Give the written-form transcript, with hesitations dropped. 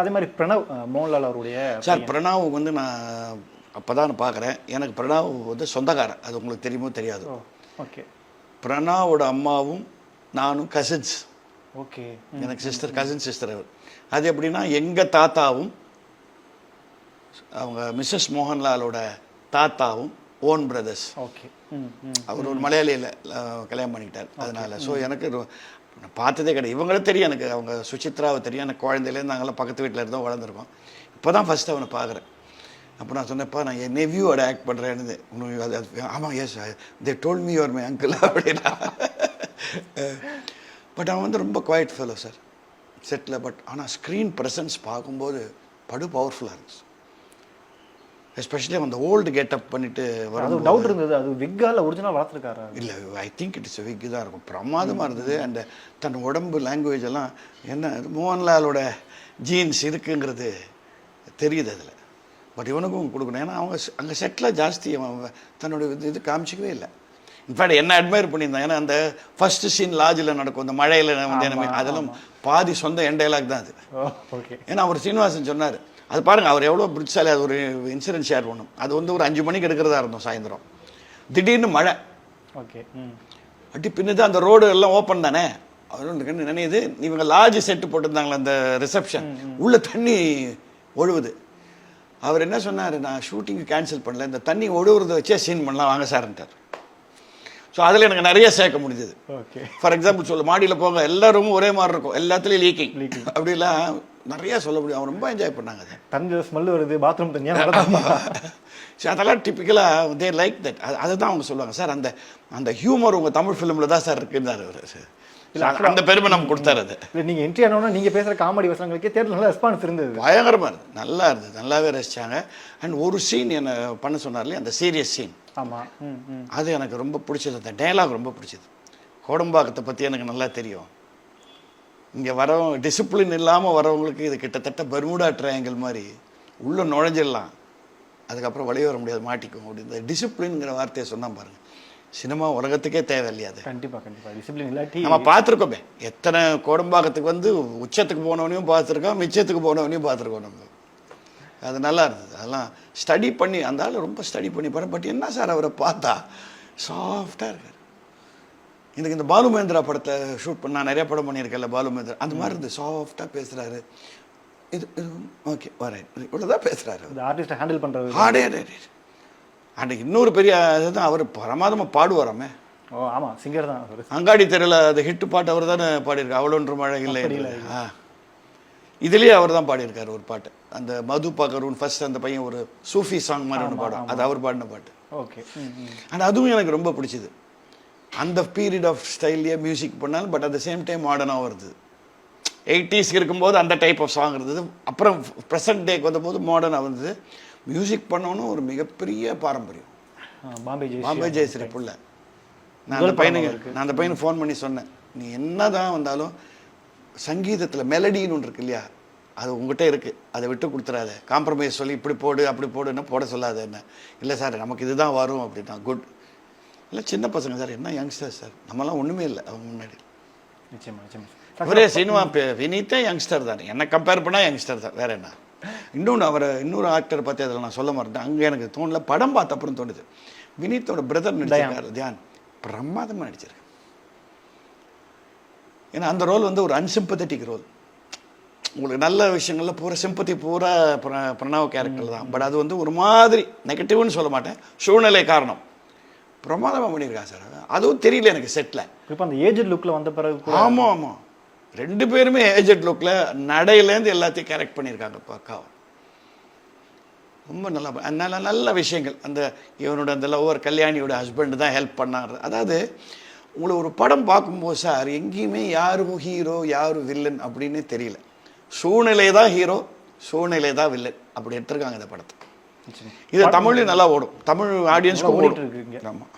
அதே மாதிரி பிரணவ் மோகன்லால் அவருடைய சார் பிரணவ் வந்து நான் அப்போ தான் பார்க்குறேன். எனக்கு பிரணவ் வந்து சொந்தக்காரன், அது உங்களுக்கு தெரியுமோ தெரியாது. ஓகே. பிரணவோட அம்மாவும் நானும் கசின்ஸ். ஓகே. எனக்கு சிஸ்டர், கசின் சிஸ்டர் அவர். அது எப்படின்னா எங்கள் தாத்தாவும் அவங்க மிஸ்ஸஸ் மோகன்லாலோட தாத்தாவும் ஓன் பிரதர்ஸ். ஓகே. அவர் ஒரு மலையாளியில் கல்யாணம் பண்ணிக்கிட்டார். அதனால் ஸோ எனக்கு நான் பார்த்ததே கிடையாது. இவங்களும் தெரியும் எனக்கு, அவங்க சுசித்ராவை தெரியும். எனக்கு குழந்தையிலேருந்து நாங்கள்லாம் பக்கத்து வீட்டில் இருந்தோம், வளர்ந்துருக்கோம். இப்போ தான் ஃபஸ்ட்டு அவனை பார்க்குறேன். அப்போ நான் சொன்னப்பா நான் என் நெவ்யூவோட ஆக்ட் பண்ணுறேன்னு. ஆமாம், yes they told me your my uncle அப்படின்னா. பட் அவன் வந்து ரொம்ப quiet fellow sir settle. But ஆனால் ஸ்க்ரீன் ப்ரெசன்ஸ் பார்க்கும்போது படு பவர்ஃபுல்லாக இருந்துச்சு. எஸ்பெஷலி அந்த ஓல்டு கெட்டப் பண்ணிட்டு வரும். டவுட் இருந்தது, அது விக்கால ஒரிஜினல் வளர்த்துருக்காரு இல்லை. ஐ திங்க் இட் இஸ் விக்கு தான் இருக்கும். பிரமாதமாக இருந்தது. அண்ட் தன் உடம்பு லாங்குவேஜ் எல்லாம் என்ன மோகன்லாலோட ஜீன்ஸ் இருக்குங்கிறது தெரியுது அதில். பட் இவனுக்கும் கொடுக்கணும். ஏன்னா அவங்க அங்கே செட்டில் ஜாஸ்தி அவன் தன்னோட இது காமிச்சிக்கவே இல்லை. இன்ஃபேக்ட் என்ன அட்மையர் பண்ணியிருந்தான். ஏன்னா அந்த ஃபர்ஸ்ட் சீன் லாட்ஜில் நடக்கும், அந்த மழையில் வந்து அதெல்லாம் பாதி சொந்த என் டைலாக் தான் அது. ஏன்னா அவர் சீனிவாசன் சொன்னார், அது பாருங்கள் அவர் எவ்வளோ பிரிட்ஸாலே. அது ஒரு இன்சூரன்ஸ் ஷேர் ஒன்றும். அது வந்து ஒரு 5 மணிக்கு எடுக்கிறதா இருந்தோம் சாயந்தரம். திடீர்னு மழை. ஓகே. அடி பின்னுது. அந்த ரோடு எல்லாம் ஓப்பன் தானே. அவர் நினையுது இவங்க லாட்ஜ் செட்டு போட்டிருந்தாங்களே அந்த ரிசப்ஷன், உள்ள தண்ணி ஒழுவுது. அவர் என்ன சொன்னார், நான் ஷூட்டிங்கு கேன்சல் பண்ணல, இந்த தண்ணி ஒழுவுறதை வச்சே சீன் பண்ணலாம் வாங்க சார்ன்ட்டார். ஸோ அதில் எனக்கு நிறைய சேர்க்க முடிஞ்சது. ஓகே. ஃபார் எக்ஸாம்பிள் சொல்ல, மாடியில் போங்க எல்லா ரூமும் ஒரே மாதிரி இருக்கும், எல்லாத்துலேயும் லீக்கிங் அப்படிலாம் நிறைய சொல்ல முடியும். அவங்க ரொம்ப என்ஜாய் பண்ணாங்க. அது தண்ணி ஸ்மெல் வருது, பாத்ரூம் தனியாக. ஸோ அதெல்லாம் டிப்பிக்கலாக தே லைக் தட். அதுதான் அவங்க சொல்லுவாங்க சார், அந்த அந்த ஹியூமர் உங்கள் தமிழ் ஃபிலிமில் தான் சார் இருக்குன்னாரு அவர். அந்த பெருமை நம்ம கொடுத்தாரு. அது இல்லை, நீங்கள் என்ட்ரி ஆனோன்னா நீங்கள் பேசுகிற காமெடி வசனங்களுக்கே தேர்தல் நல்லா ரெஸ்பான்ஸ் இருந்தது. பயங்கரமாக இருந்தது, நல்லா இருந்தது, நல்லாவே ரசித்தாங்க. அண்ட் ஒரு சீன் என்னை பண்ண சொன்னார்லையே, அந்த சீரியஸ் சீன். ஆமாம். அது எனக்கு ரொம்ப பிடிச்சது. அந்த டைலாக் ரொம்ப பிடிச்சது. கோடம்பாக்கத்தை பற்றி எனக்கு நல்லா தெரியும். இங்கே வரவங்க டிசிப்ளின் இல்லாமல் வரவங்களுக்கு இது கிட்டத்தட்ட பர்முடா ட்ரையாங்கிள் மாதிரி உள்ளே நுழைஞ்சிடலாம், அதுக்கப்புறம் வெளியே வர முடியாது, மாட்டிக்கும். அப்படி இந்த டிசிப்ளின்ங்கிற வார்த்தையை சொன்னால் பாருங்கள், சினிமா உலகத்துக்கே தேவை இல்லையா அது? கண்டிப்பாக கண்டிப்பாக. டிசிப்ளின் இல்லாட்டி நம்ம பார்த்துருக்கோமே, எத்தனை கோடம்பாக்கத்துக்கு வந்து உச்சத்துக்கு போனவனையும் பார்த்துருக்கோம், மிச்சத்துக்கு போனவனையும் பார்த்துருக்கோம் நம்ம. அது நல்லா இருந்தது. அதெல்லாம் ஸ்டடி பண்ணி, அந்த ஆள் ரொம்ப ஸ்டடி பண்ணி பாரு. பட் என்ன சார் அவரை பார்த்தா சாஃப்டாக இருக்கார். எனக்கு இந்த பாலு மகேந்திரா படத்தை ஷூட் பண்ண, நான் நிறைய படம் பண்ணியிருக்கேன்ல பாலு மகேந்திரா, அந்த மாதிரி இருந்து சாஃப்டாக பேசுகிறாரு. இது ஓகே வரேன், இவ்வளோதான் பேசுகிறாரு. ஆர்டிஸ்ட்டை ஹேண்டில் பண்ணுறது. அன்றைக்கு இன்னொரு பெரிய இதுதான், அவர் பிரமாதமாக பாடுவாராமே. ஓ ஆமாம், சிங்கர் தான். அங்காடி தெருவில் அது ஹிட்டு பாட்டு அவர் தானே பாடியிருக்காரு, அவ்வளோன்ற மழை இல்லை. இதுலேயே அவர் தான் பாடியிருக்காரு ஒரு பாட்டு, அந்த மது பாக்கரூன் ஃபர்ஸ்ட் அந்த பையன் ஒரு சூஃபி சாங் மாதிரி ஒன்று பாடும், அது அவர் பாடின பாட்டு. ஓகே. அண்ட் அதுவும் எனக்கு ரொம்ப பிடிச்சிது. அந்த பீரியட் ஆஃப் ஸ்டைல்லையே மியூசிக் பண்ணாலும், but at the same time மாடர்னாக வருது. 80s இருக்கும்போது அந்த டைப் ஆஃப் சாங் இருந்தது, அப்புறம் ப்ரெசன்ட் டேக்கு வந்தபோது மாடர்னாக வந்தது. மியூசிக் பண்ணோன்னு ஒரு மிகப்பெரிய பாரம்பரியம். பாம்பே ஜெயஸ்ரீ புள்ள. நான் அந்த பையனுக்கு ஃபோன் பண்ணி சொன்னேன், நீ என்ன தான் வந்தாலும் சங்கீதத்தில் மெலடின்னு ஒன்று இருக்கு இல்லையா, அது உங்கள்கிட்ட இருக்குது, அதை விட்டு கொடுத்துறாத. காம்ப்ரமைஸ் சொல்லி இப்படி போடு அப்படி போடுன்னா போட சொல்லாத. என்ன இல்லை சார் நமக்கு இதுதான் வரும் அப்படின்னா. குட். இல்லை சின்ன பசங்க சார், என்ன யங்ஸ்டர் சார், நம்மலாம் ஒன்றுமே இல்லை அவங்க முன்னாடி. ஒரே சினிமா வினீத்தே யங்ஸ்டர் தானே, என்னை கம்பேர் பண்ணால் யங்ஸ்டர் தான், வேற என்ன. இன்னொரு ஆக்டர் பற்றி அதில் நான் சொல்ல மாட்டேன், அங்கே எனக்கு தோணல. படம் பார்த்த அப்புறம் தோணுது, வினீத்தோட பிரதர் நடிச்சிருக்காரு தியான், பிரமாதமாக நடிச்சிருக்கு. ஏன்னா அந்த ரோல் வந்து ஒரு அன்சிம்பத்தட்டிக் ரோல். உங்களுக்கு நல்ல விஷயங்கள்ல பூரா சிம்பத்தி பூரா பிரணவ் கேரக்டர் தான். பட் அது வந்து ஒரு மாதிரி நெகட்டிவ்னு சொல்ல மாட்டேன், சூழ்நிலை காரணம். பிரமாதமாக பண்ணியிருக்காங்க சார். அதுவும் தெரியல எனக்கு செட்டில். இப்போ அந்த ஏஜெட் லுக்கில் வந்த பிறகு. ஆமாம் ஆமாம், 2 பேருமே ஏஜெட் லுக்கில் நடையிலேருந்து எல்லாத்தையும் கேரக்ட் பண்ணியிருக்காங்க பக்காவும். ரொம்ப நல்லா நல்ல நல்ல விஷயங்கள். அந்த இவனோட அந்த லவ்வர் கல்யாணியோட ஹஸ்பண்ட் தான் ஹெல்ப் பண்ணார். அதாவது உங்களை ஒரு படம் பார்க்கும்போது சார் எங்கேயுமே யாரும் ஹீரோ யாரும் வில்லன் அப்படின்னு தெரியல. சூழ்நிலை தான் ஹீரோ, சூழ்நிலை தான் வில்லன், அப்படி எடுத்துருக்காங்க இந்த படத்தை. இது தமிழ்லையும் நல்லா ஓடும், தமிழ் ஆடியன்ஸ்க்கும் ஓடும். ஆமாம்.